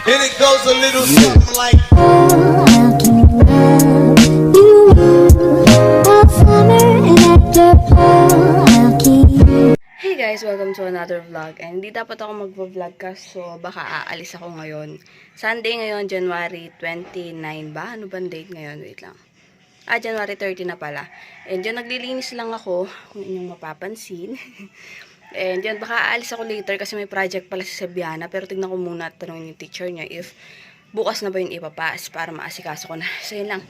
And it goes a little something like. Hey guys, welcome to another vlog. And hindi dapat ako magvo-vlog so baka aalis ako ngayon. Sunday ngayon, January 29 ba? Ano bang date ngayon? Wait lang. January 30 na pala. And dyan naglilinis lang ako, kung inyong mapapansin. And dyan, baka aalis ako later kasi may project pala sa Sebiana. Pero tignan ko muna at tanongin yung teacher niya if bukas na ba yung ipapass para maasikaso ko na. So yun lang.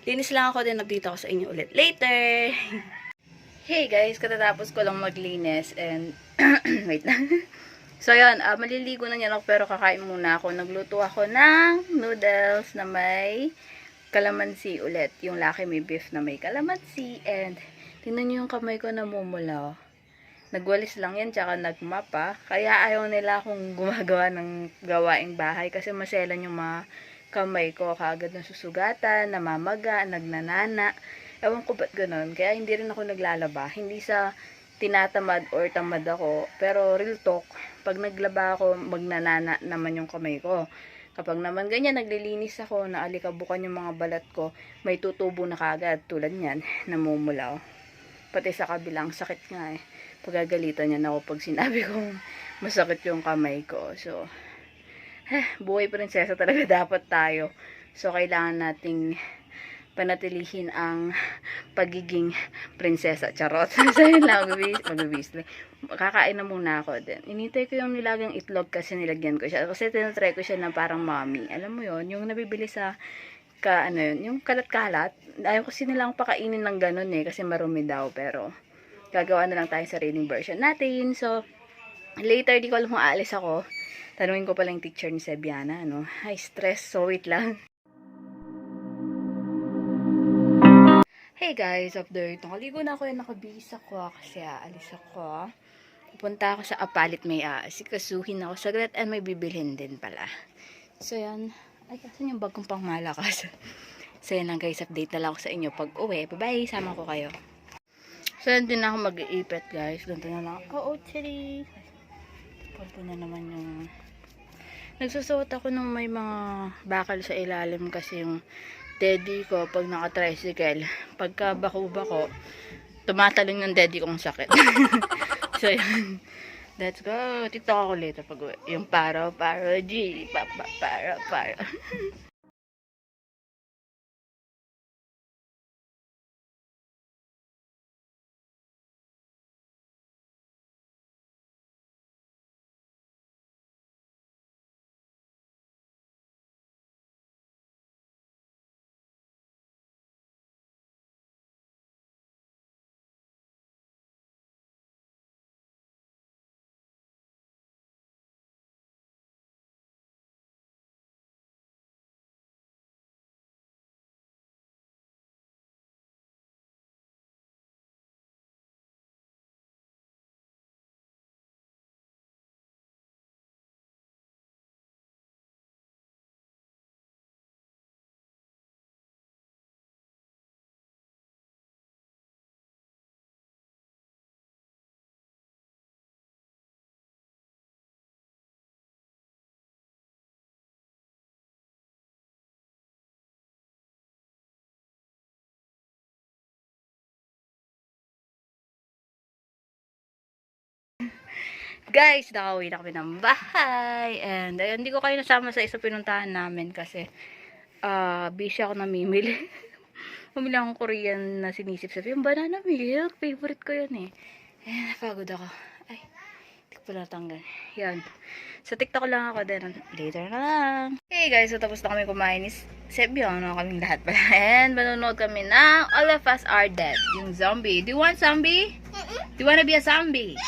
Linis lang ako, then update ako sa inyo ulit later. Hey guys, katatapos ko lang maglinis and wait lang. So yun, maliligo na niyan ako pero kakain muna ako. Nagluto ako ng noodles na may kalamansi ulit. Yung laki may beef na may kalamansi and tingnan niyo yung kamay ko namumula. Nagwalis lang yan tsaka nagmapa. Kaya ayaw nila akong gumagawa ng gawaing bahay kasi maselan yung mga kamay ko. Kaagad na susugatan, namamaga, nagnanana. Ewan ko ba't ganun. Kaya hindi rin ako naglalaba. Hindi sa tinatamad or tamad ako. Pero real talk, pag naglaba ako, magnanana naman yung kamay ko. Kapag naman ganyan, naglilinis ako, naalikabukan yung mga balat ko, may tutubo na kagad. Tulad niyan, namumulaw. Pati sa kabilang, sakit nga eh. Pagagalitan niya na ako pag sinabi kong masakit yung kamay ko. So, buhay prinsesa talaga dapat tayo. So, kailangan nating panatilihin ang pagiging prinsesa. Charot. So, yun lang. Mag-bisli. Kakain na muna ako din. Inintay ko yung nilagang itlog kasi nilagyan ko siya. Kasi tinatry ko siya na parang mommy. Alam mo yun, yung nabibili sa yung kalat-kalat. Ayaw kasi nilang pakainin ng ganun eh. Kasi marumi daw. Pero, gagawa na lang tayo sa sariling version natin. So, later, di ko alam kung aalis ako. Tanungin ko pala yung teacher ni Sebiana, ano. Ay, stress. So, wait lang. Hey guys, after itong kaligo na ako, nakabihis ako kasi aalis ako. Pupunta ako sa Apalit, may asikasuhin ako saglit and may bibilhin din pala. So, yan. Ay, kasan yung bag kong pang malakas? So, yan lang guys, update na lang ako sa inyo pag uwi. Bye-bye, sama ko kayo. So, yan din ako mag-iipit guys. Ganito na lang. Oh, chili. Pagpo na naman yung... Nagsusuot ako ng may mga bakal sa ilalim kasi yung daddy ko pag naka-tricycle. Pagka bako-bako, tumatalong ng daddy kong sakit. So, yan. Let's go. Tito ako later pag uwi. Yung paro, G. Paro. Guys, nakauwi na kami ng bahay. And, ayun, hindi ko kayo nasama sa isa pinuntahan namin kasi busy ako namimili. Bumili akong Korean na sinisip sa yung banana milk. Favorite ko yun eh. Ayan, napagod ako. Ay, hindi ko pala natanggal. Yan. Sa TikTok lang ako din. Later na lang. Hey guys, so tapos na kami kumain ni Sebyon. Ano kaming lahat pala. And, manonood kami ng All of Us Are Dead. Yung zombie. Do you want zombie? Do you wanna be a zombie?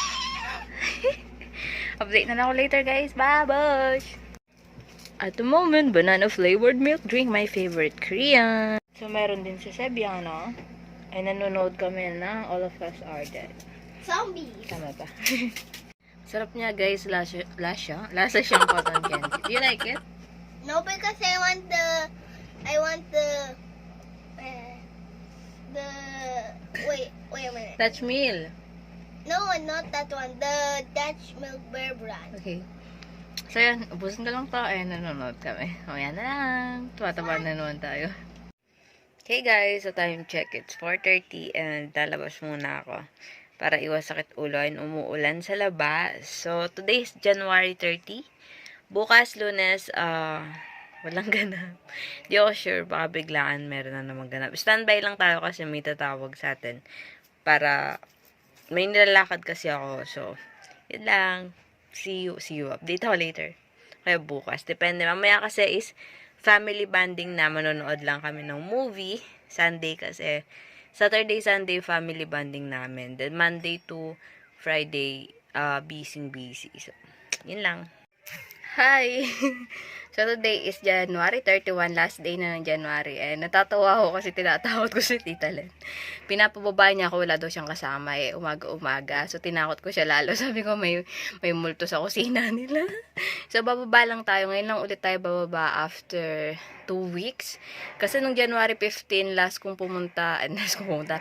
Update na lang ako later guys. Bye-bye! At the moment, banana flavored milk drink, my favorite Korean. So, meron din si Sebiano. Ay nanonood kami ng All of Us Are Dead. Zombies. Tama ba? Sarap niya guys. Lasa siyang cotton candy. Do you like it? No, because I want the wait a minute. Dutch meal. No, not that one. The Dutch milk bear brand. Okay. So yun, ubusin ko lang to and nanonood kami. Mamaya na lang. Tumataba na naman tayo. Hey guys, so time check. It's 4:30 and lalabas muna ako para iwas sakit ulo and umuulan sa labas. So today is January 30. Bukas, Lunes, walang ganap. Di ako sure, baka biglaan meron na naman ganap. Standby lang tayo kasi may tatawag sa atin para may nilalakad kasi ako. So, yun lang. See you. Update ako later. Kaya bukas. Depende. Mamaya kasi is family banding na. Manonood lang kami ng movie. Sunday kasi. Saturday, Sunday, family banding namin. Then, Monday to Friday, busy. So, yun lang. Hi! So, today is January 31, last day na ng January. And natatawa ako kasi tinatawag ko si Tita Len. Pinapababa niya ako, wala daw siyang kasama umaga-umaga. So, tinakot ko siya lalo. Sabi ko, may multo sa kusina nila. So, bababa lang tayo. Ngayon lang ulit tayo bababa after 2 weeks. Kasi nung January 15, last kong pumunta.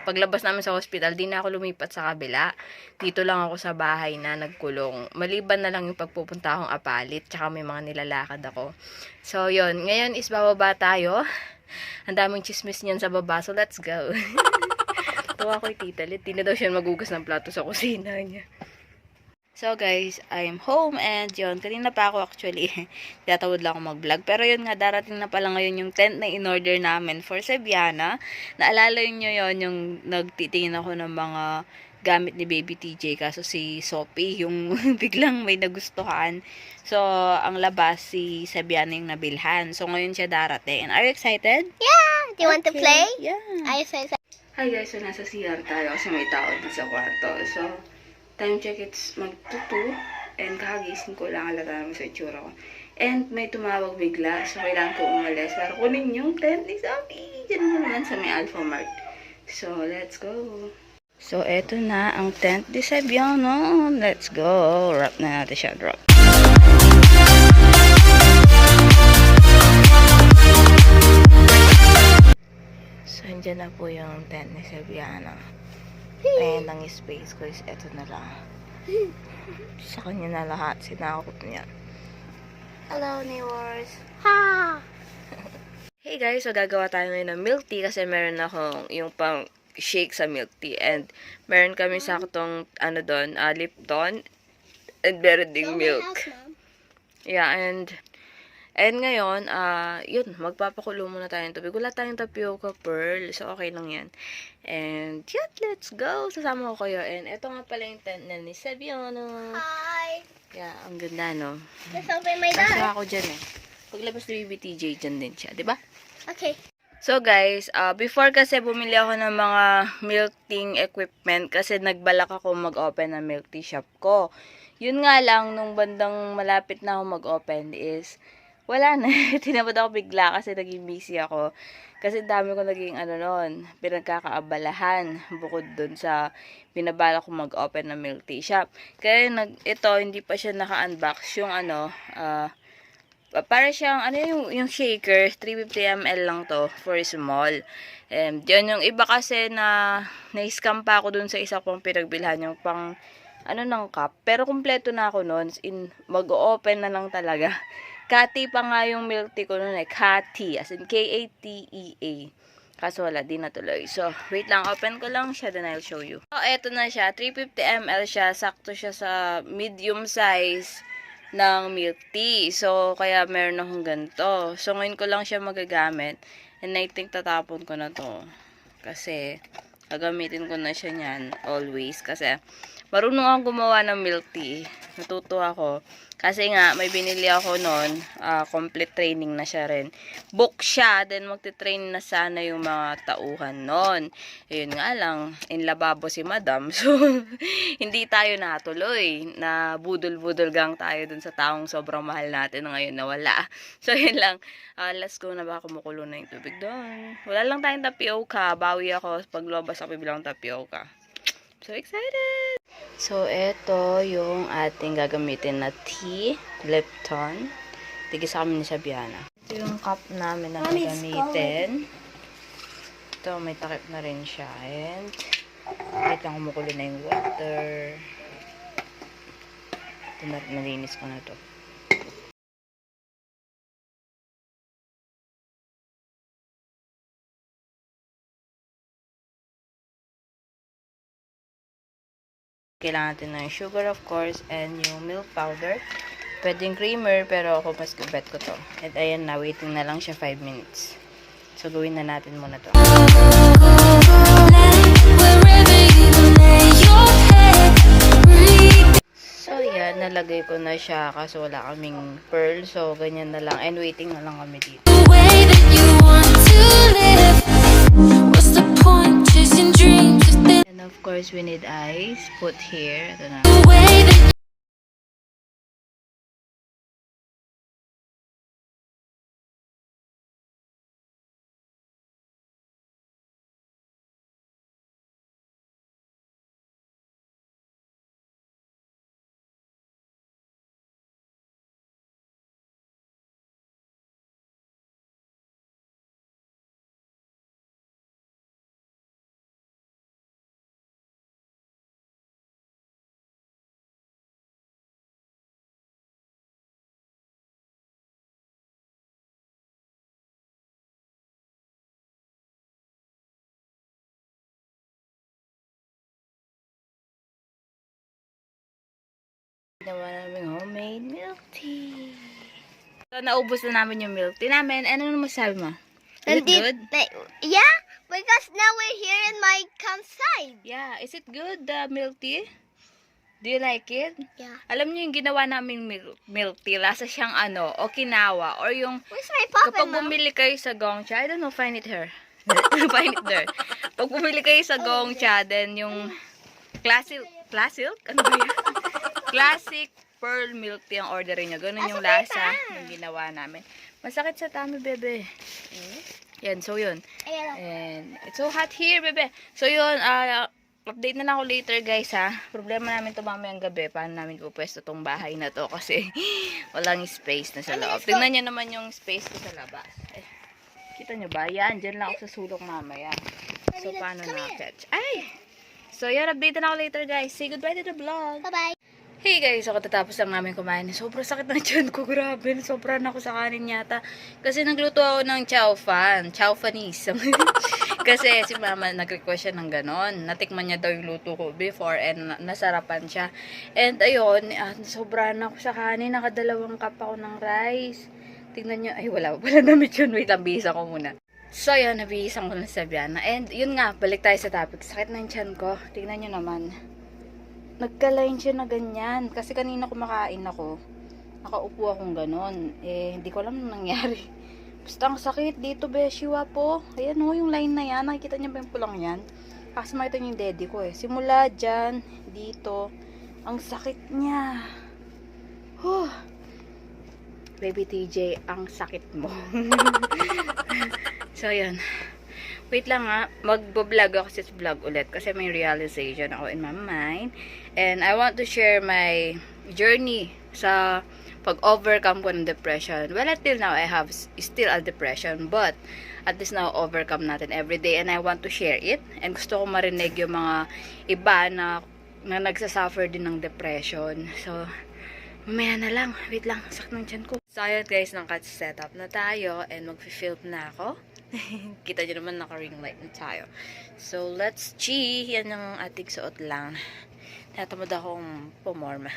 Paglabas namin sa hospital, di na ako lumipat sa kabila. Dito lang ako sa bahay na nagkulong. Maliban na lang yung pagpupunta akong apalit. Tsaka may mga nilalakad ako. So, yun. Ngayon is bababa tayo. Ang daming chismis niyan sa baba. So, let's go. Tawa ko yung Tita Lit. Di na daw siya magugas ng plato sa kusina niya. So, guys, I'm home and yun. Kanina pa ako actually. Tatawad lang ako mag-vlog. Pero yun nga, darating na pala ngayon yung tent na in-order namin for Cebiana. Naalala nyo yun, yung nagtitingin ako ng mga gamit ni Baby TJ. Kaso si Sophie, yung biglang may nagustuhan. So, ang labas, si Cebiana yung nabilhan. So, ngayon siya darating. Are you excited? Yeah. Do you want to play? Yeah. I so excited. Hi guys, so nasa CR tayo kasi may tao dito sa kwarto. So, time check, it's mag-2 and kakagising ko lang, halata naman sa itsura ko. And may tumawag bigla, so kailangan ko umalis para kunin yung tent ni Sophie. Diyan mo naman sa may Alpha Mart. So, let's go. So, eto na ang tent ni Cebiano. Let's go. Wrap na natin siya. Drop. So, andyan na po yung tent ni Cebiano. Ayan ang space ko is eto na lang. Sa kanya na lahat. Sinakot niya. Hello, neighbors. Ha. Hey guys, so gagawa tayo ngayon ng milk tea kasi meron akong yung pang shake sa milk tea. And meron kami saktong doon, Lipton and meron ding milk. Yeah, and ngayon, yun, magpapakulo muna tayo ng tubig. Wala tayong tapioca pearl, so okay lang yan. And, yun, let's go. Sasama ko kayo. And, ito nga pala yung tent na ni Cebiano. Hi. Yeah, ang ganda, no? Let's open my Kasi door. ako dyan, eh. Paglabas ni BBTJ, dyan din siya, di ba? Okay. So, guys, before kasi bumili ako ng mga milk tea equipment kasi nagbalak ako mag-open ng milk tea shop ko. Yun nga lang, nung bandang malapit na ako mag-open is wala na. Tinamad ako bigla kasi naging busy ako. Kasi dami ko naging pinagkakaabalahan bukod dun sa binabala ko mag-open ng milk tea shop. Kaya ito, hindi pa siya naka-unbox. Yung para siyang, yung shaker, 350 ml lang to, for small. And yun, yung iba kasi na-scam pa ako dun sa isa kong pinagbilhan, yung pang, ng cup. Pero kumpleto na ako nun, mag-open na lang talaga. Kati pa nga yung milk tea ko nun Kati, as in K-A-T-E-A. Kaso wala, di natuloy. So, wait lang, open ko lang siya, then I'll show you. So, eto na siya, 350 ml siya, sakto siya sa medium size ng milk tea. So, kaya meron akong ganito. So, ngayon ko lang siya magagamit. And I think tatapon ko na to. Kasi, gagamitin ko na siya niyan always. Kasi, marunong akong gumawa ng milk tea. Natuto ako. Kasi nga, may binili ako noon, complete training na siya rin. Book siya, then magte-train na sana yung mga tauhan noon. Ayun nga lang, in lababo si madam. So, hindi tayo natuloy. Na budol-budol gang tayo dun sa taong sobrang mahal natin na ngayon nawala. So, yun lang. Let's go na, baka kumukulo na yung tubig doon. Wala lang tayong tapioca. Bawi ako pag lumabas ako bilang tapioca. So excited! So, ito yung ating gagamitin na tea, Lipton. Tigisa kami ni Cebiana. Ito yung cup namin na gagamitin. Ito, may takip na rin siya. And, wait lang, kumukulo na yung water. Ito, nalinis ko na to. Kailangan natin ng sugar, of course, and yung milk powder. Pwedeng creamer, pero ako mas bet ko to. At ayan na, waiting na lang siya 5 minutes. So, gawin na natin muna to. So, yan. Nalagay ko na siya kasi wala kaming pearl. So, ganyan na lang. And waiting na lang kami dito. And of course, we need ice. Put here. Ito na. Ginawa namin homemade milk tea. So, naubos na namin yung milk tea namin. Ano naman masabi mo? Is it good? Yeah, because now we're here in my campsite. Yeah. Is it good, the milk tea? Do you like it? Yeah. Alam niyo yung ginawa naming milk tea, lasa siyang Okinawa. Or yung, Where's my papa, kapag Mom? bumili kayo sa Gongcha, I don't know, find it here. Find it there. Pag bumili kayo sa Gongcha, then yung classic? Ano ba yan? Classic pearl milk tea ang orderin nyo. Ganun yung lasa yung ginawa namin. Masakit sa tummy, bebe. Yan, so yun. And it's so hot here, bebe. So yun, update na lang ako later, guys, ha. Problema namin to mamayang gabi. Paano namin pupwesto tong bahay na to kasi walang space na sa loob. Tingnan nyo naman yung space ko sa labas. Eh, kita nyo ba? Yan, dyan lang ako sa sulok mamaya. So, paano na-catch? Ay! So, yun, update na ako later, guys. Say goodbye to the vlog. Bye-bye. Hey guys, ako tatapos lang namin kumain. Sobrang sakit ng tiyan ko, grabe. Sobrang ako sa kanin yata. Kasi nagluto ako ng chow fanis. Kasi si mama nag-request siya ng ganon. Natikman niya daw yung luto ko before and nasarapan siya. And ayun, sobrang ako sa kanin. Nakadalawang cup ako ng rice. Tingnan niyo, ay wala damit yun. Wait lang, bihisa ko muna. So yun, nabihisan ko na sa Biana. And yun nga, balik tayo sa topic. Sakit ng tiyan ko. Tingnan niyo naman. Nagka-line siya na ganyan. Kasi kanina kumakain ako. Nakaupo akong ganon. Eh, hindi ko alam anong nangyari. Basta ang sakit dito, beshiwa po. Ayan o, yung line na yan. Nakikita niya ba yung pulang yan? Kasi makita niyo yung daddy ko eh. Simula dyan, dito. Ang sakit niya. Huh. Baby TJ, ang sakit mo. So, yun. Wait lang ha, mag-vlog ako sa vlog ulit kasi may realization ako in my mind. And I want to share my journey sa pag-overcome ko ng depression. Well, until now, I have still a depression. But, at least now, overcome natin every day. And I want to share it. And gusto ko marinig yung mga iba na nagsasuffer din ng depression. So, mamaya na lang. Wait lang, sakit ng tiyan ko. So, ayun guys, naka-setup na tayo. And mag-film na ako. Kita nyo naman naka-ring light na tayo. So, let's chi. Yan ang ating suot lang. Natamad akong pumorma.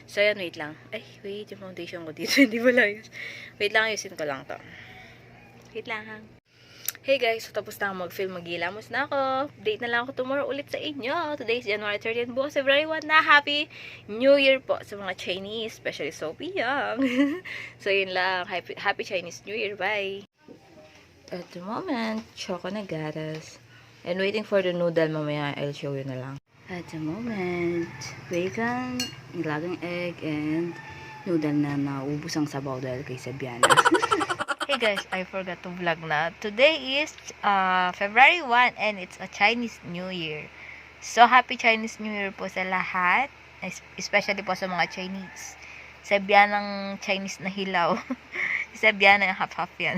So, yan, wait lang. Ay, wait, yung foundation ko dito. Hindi mo layos. Wait lang, ayusin ko lang to. Wait lang. Hey guys, so tapos na ako mag-film. Mag-ilamos na ako. Update na lang ako tomorrow ulit sa inyo. Today is January 30th. Bukas February 1 na. Happy New Year po sa mga Chinese. Especially Sophie Young. So, yun lang. Happy Chinese New Year. Bye! At the moment, choco na gatas. And waiting for the noodle, mamaya I'll show you na lang. At the moment, bacon, nilagang egg, and noodle na naubos ang sabaw dahil kay Sabiana. Hey guys, I forgot to vlog na. Today is February 1 and it's a Chinese New Year. So, happy Chinese New Year po sa lahat. Especially po sa mga Chinese. Sabianang Chinese na hilaw. Sabiana yung half-half yan.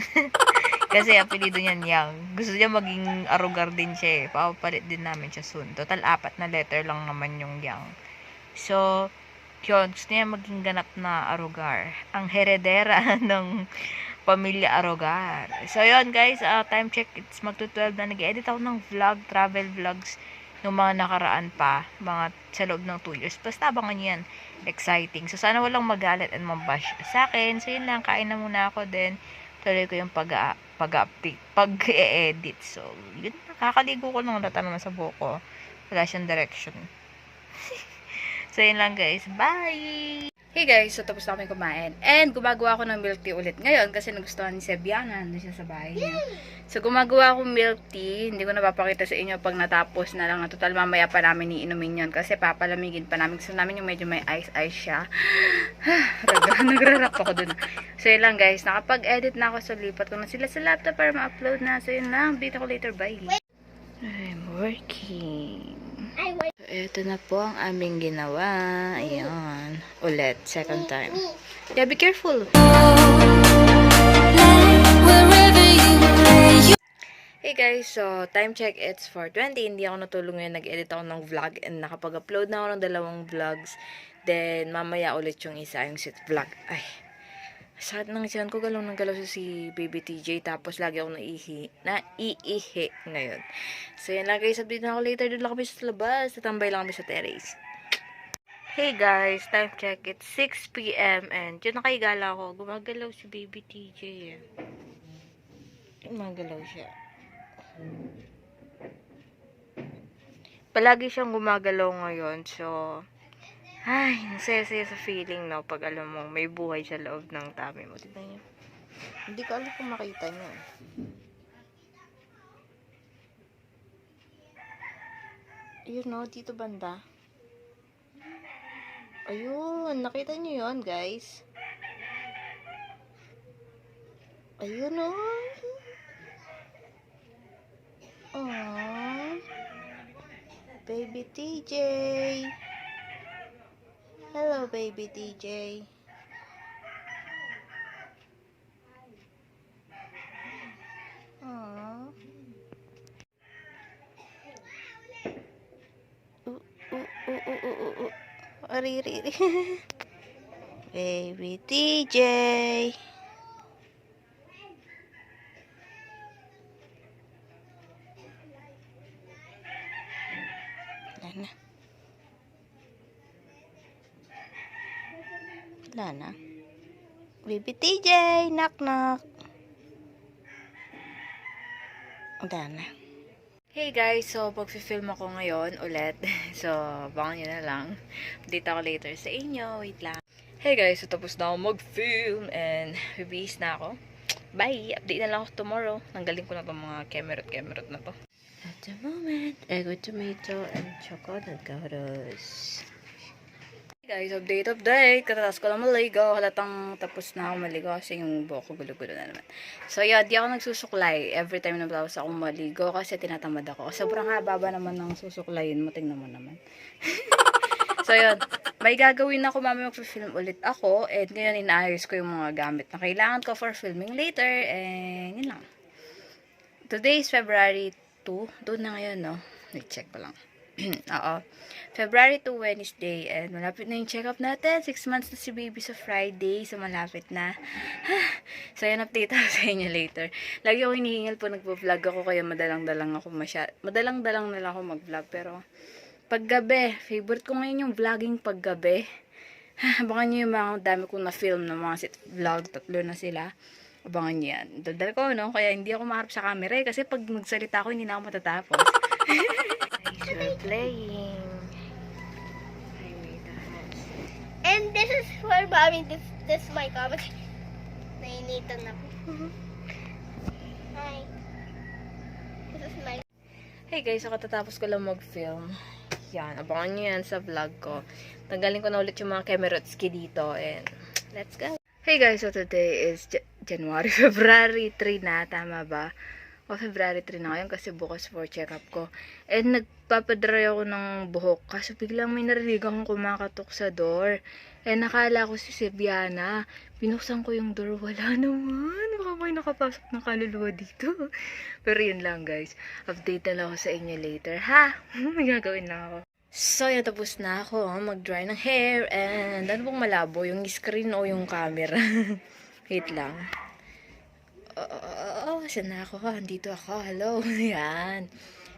Kasi apelido niyan Yang. Gusto niya maging arugar din siya eh. Papapalit din namin siya soon. Total 4 na letter lang naman yung Yang. So, yun. Gusto niya maging ganap na arugar. Ang heredera ng pamilya arugar. So, yun guys. Time check. It's magto-12 na. Nag-edit ako ng vlog. Travel vlogs. yung mga nakaraan pa, mga sa loob ng 2 years. Basta abangan nyo yan. Exciting. So, sana walang magalit and mabash sa akin. So, yun lang. Kain na muna ako din. Tuloy ko yung pag-update, pag-e-edit. So, yun. Kakaligo ko nung lata naman sa buhok ko. Wala siyang direction. So, yun lang guys. Bye! Hey guys, so tapos na kami kumain. And gumagawa ako ng milk tea ulit ngayon kasi nagustuhan ni Sebiana. Nandun siya sa bahay niya. So gumagawa ako milk tea. Hindi ko napapakita sa inyo pag natapos na lang. Total mamaya pa namin iinumin yun kasi papalamigin pa namin. Gusto namin yung medyo may ice-ice siya. Nagra-rap ako dun. So yun lang guys. Nakapag-edit na ako. So lipat ko na sila sa laptop para ma-upload na. So yun lang. Update ako later. Bye. I'm working. So, ito na po ang aming ginawa. Ayan. Ulit. Second time. Yeah, be careful. Hey guys, so time check, it's 4:20. Hindi ako natulog ngayon. Nag-edit ako ng vlog and nakapag-upload na ako ng 2 vlogs. Then, mamaya ulit yung isa, yung sit vlog. Ay, sakit ng isihan ko, galaw ng galaw si Baby TJ. Tapos, lagi ako naiihi ngayon. So, yan lang guys. Update na ako later. Doon lang kami sa labas. Tatambay lang kami sa terrace. Hey guys, time check. It's 6 p.m. And yun, nakahigala ako. Gumagalaw si Baby TJ. Gumagalaw siya. Palagi siyang gumagalaw ngayon. So, ay, nasaya-saya sa feeling, no? Pag alam mo, may buhay sa loob ng tummy mo. Tignan niyo. Hindi ko alam kung makita niyo. Ayun, no? Dito banda. Ayun. Nakita niyo yun, guys? Ayun, no? Aww. Baby TJ. Hello, Baby TJ. Aww. Ariri. Baby TJ. Wala na. Wala na. Baby TJ, knock knock. Wala na. Hey guys, so pag-film ako ngayon ulit. So, abangan nyo na lang. Update ako later sa inyo. Wait lang. Hey guys, so tapos na ako mag-film and bibihis na ako. Bye! Update na lang ako tomorrow. Nanggaling ko na itong mga kemerot na to. At the moment, ego tomato and chocolate garos. Hey guys, update. Katatas ko lang maligo. Halatang tapos na ako maligo kasi yung buhok ko gulo-gulo na naman. So yun, di ako nagsusuklay every time na tapos ako maligo kasi tinatamad ako. Sobrang haba naman ng susuklayin mo. Tingnan mo naman. So yun, may gagawin ako mamaya mag-film ulit ako. And ngayon inaayos ko yung mga gamit na kailangan ko for filming later. And yun lang. Today is February 2. Doon na ngayon, no? I-check ko lang. Oo. February 2, Wednesday. And malapit na yung check-up natin. 6 months na si baby sa Friday. So, malapit na. So, yan, update ako sa inyo later. Lagi ako hinihingal po nagpo-vlog ako. Kaya madalang-dalang ako madalang-dalang na lang ako mag-vlog. Pero, paggabi. Favorite ko ngayon yung vlogging paggabi. Abangan nyo yung mga dami kong na-film na mga sit vlog. 3 na sila. Abangan nyo yan. Daldal ko, no? Kaya hindi ako maharap sa camera. Kasi pag magsalita ako, hindi na ako matatapos. We're playing. I made a house. And this is for mommy. This is my comic. Nainitan na po. Hi. This is my... Hey guys, so katatapos ko lang mag-film. Yan, abangan nyo yan sa vlog ko. Tanggalin ko na ulit yung mga Kemerotski dito. And let's go. Hey guys, so today is February 3 na. Tama ba? O February 3 na ngayon kasi bukas for check-up ko. And nagpapadry ako ng buhok. Kaso biglang may narinig akong kumakatok sa door. And nakala ko si Sebiana. Binuksan ko yung door. Wala naman. Baka may nakapasok ng kaluluwa dito. Pero yun lang guys. Update na lang ako sa inyo later. Ha? May gagawin lang ako. So, yun, tapos na ako mag-dry ng hair. And ano pong malabo? Yung screen o yung camera? Wait lang. Saan na ako? Andito ako. Hello. Yan.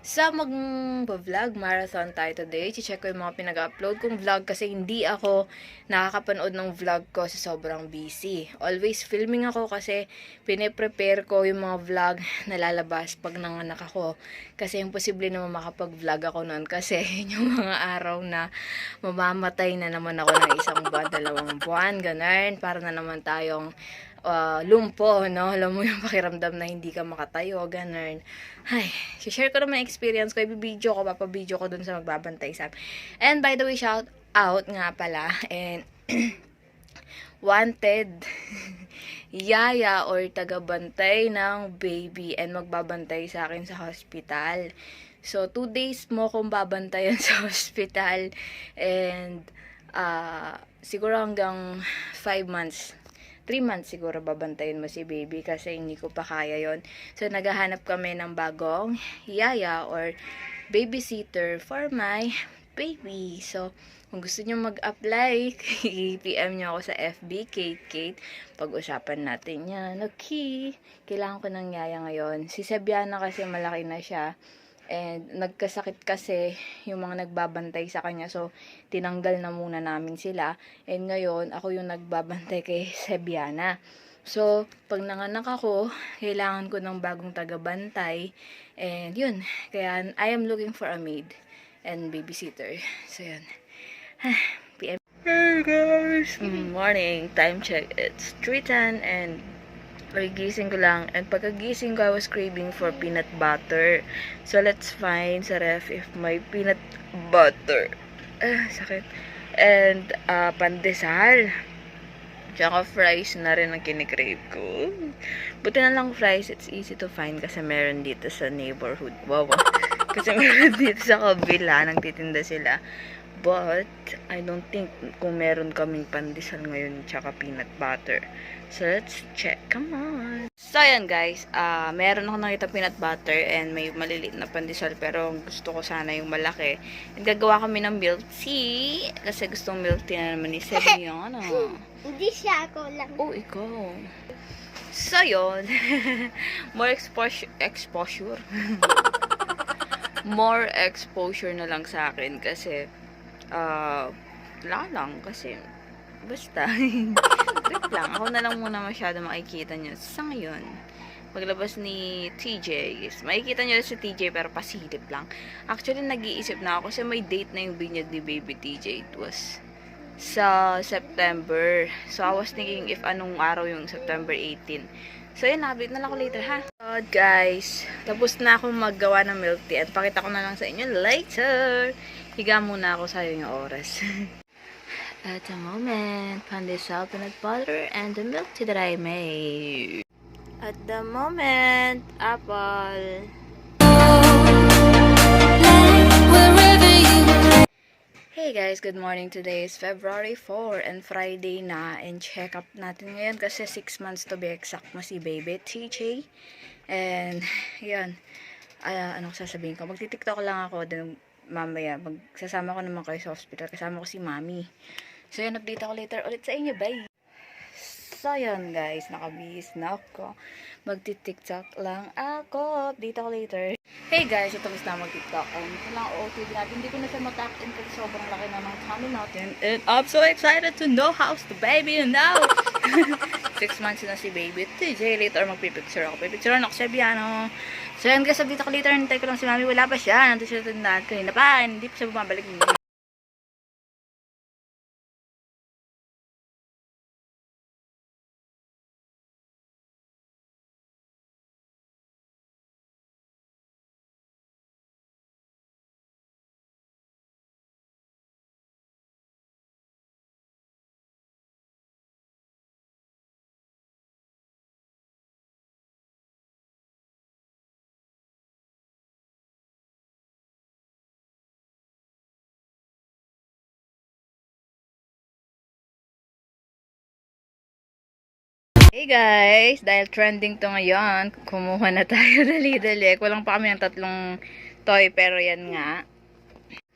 Sa mag-vlog marathon tayo today. I-check ko yung mga pinag-upload kong vlog kasi hindi ako nakakapanood ng vlog ko sa sobrang busy. Always filming ako kasi pine-prepare ko yung mga vlog na lalabas pag nanganak ako. Kasi imposible naman makapag-vlog ako noon kasi yung mga araw na mamamatay na naman ako ng 1 buwan, 2 buwan, ganun. Para na naman tayong lumpo, no? Alam mo yung pakiramdam na hindi ka makatayo, ganun. Ay, share ko naman experience ko, ibibideo ko, papabideo ko dun sa magbabantay sa. And by the way, shout out nga pala, and wanted yaya or tagabantay ng baby and magbabantay sa akin sa hospital. So, 2 days mo kong babantayan sa hospital and siguro hanggang 5 months 3 months siguro babantayin mo si baby kasi hindi ko pa kaya yon. So, naghahanap kami ng bagong yaya or babysitter for my baby. So, kung gusto nyo mag-apply, i-PM nyo ako sa FB, Kate. Pag-usapan natin yan. Okay. Kailangan ko ng yaya ngayon. Si Sebiana kasi malaki na siya. And nagkasakit kasi yung mga nagbabantay sa kanya. So, tinanggal na muna namin sila. And ngayon, ako yung nagbabantay kay Sebiana. So, pag nanganak ako, kailangan ko ng bagong tagabantay. And yun, kaya I am looking for a maid and babysitter. So, yun. PM. Hey guys! Morning, time check. It's 3:10 and pagigising ko lang. And pagkagising ko, I was craving for peanut butter. So, let's find sa ref if may peanut butter. Sakit. And, pandesal. Tsaka fries na rin ang kinikrave ko. Buti na lang fries, it's easy to find kasi meron dito sa neighborhood. Wow. Kasi meron dito sa kabila, nagtitinda sila. But, I don't think kung meron kaming pandesal ngayon tsaka peanut butter. So, let's check. Come on. So, ayan guys. Meron ako nakita peanut butter and may maliliit na pandesal pero gusto ko sana yung malaki. And gagawa kami ng milk tea kasi gustong milk tea na naman ni Sebi yung ano. Hindi siya, ako lang. Oh, ikaw. So, yun. More exposure. More exposure na lang sa akin kasi wala lang kasi basta trip lang. Ako na lang muna masyado makikita nyo sa ngayon. Paglabas ni TJ, yes, makikita nyo si TJ pero pasilip lang. Actually, nag-iisip na ako kasi may date na yung binyag ni baby TJ. It was sa September. So, I was thinking if anong araw yung September 18. So, yun, update na lang ako later, ha? So, guys, tapos na akong maggawa ng milk tea at pakita ko na lang sa inyo later. Higa muna ako sa yung oras. At the moment, pandesal, peanut butter, and the milk tea that I made. At the moment, apple. Hey guys, good morning. Today is February 4 and Friday na. And check up natin ngayon kasi 6 months to be exact na si baby TJ. And yun, ano sasabihin ko? Magti-tiktok lang ako. Then mamaya, magsasama ko naman kayo sa hospital. Kasama ko si mami. So yun, update ako later ulit sa inyo. Bye! So yun guys, nakabihis na ako. Magti-tiktok lang ako. Update ako later. Hey guys, ito mas na mag-tiktok. Ito lang OOTD natin. Hindi ko na siya mag-act-in kasi sobrang laki na ng tummy natin. And I'm so excited to know how's the baby now. 6 months na si baby. TJ, later magpipicture ako. Pipicture ako siya, Biano. So yan guys, update ako later. Nantay ko lang si mami. Wala pa siya. Nandito siya tandaan kanina pa. Hindi pa siya bumabalik. Hey guys, dahil trending to ngayon, kumuha na tayo dali-dali. Kulang pa kami ng 3 toy, pero yan nga.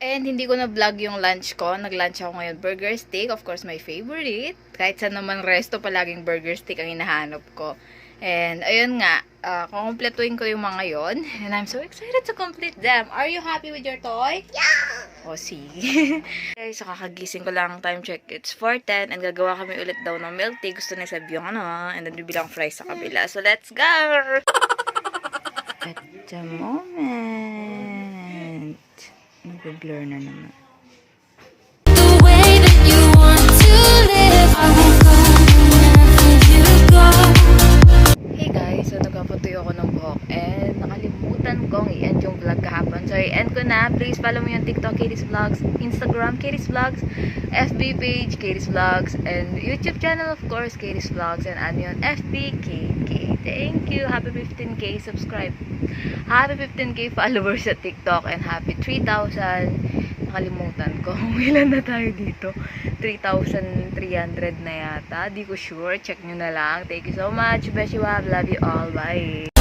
And hindi ko na vlog yung lunch ko. Nag-lunch ako ngayon, burger steak. Of course, my favorite. Kahit saan naman resto, palaging burger steak ang hinahanap ko. And, ayun nga, kukumpletuin ko yung mga yon. And I'm so excited to complete them. Are you happy with your toy? Yeah! O, sige. Guys, so kakagising ko lang, time check. It's 4:10 and gagawa kami ulit daw ng milk tea. Gusto na sabi yung and then bibilang fries sa kabila. So, let's go! At the moment, nag-blur na naman. Hey guys, so nagpapatuyo ako ng buhok and nakalimutan kong i-end yung vlog kahapon. So i-end ko na. Please follow me on TikTok, Katie's Vlogs, Instagram, Katie's Vlogs, FB page, Katie's Vlogs, and YouTube channel of course, Katie's Vlogs, and ano yun, FB KK. Thank you! Happy 15k subscribe. Happy 15k followers sa TikTok and happy 3,000. Nakalimutan ko. Ilan na tayo dito? 3,300 na yata. Di ko sure. Check nyo na lang. Thank you so much. Best you have. Love you all. Bye.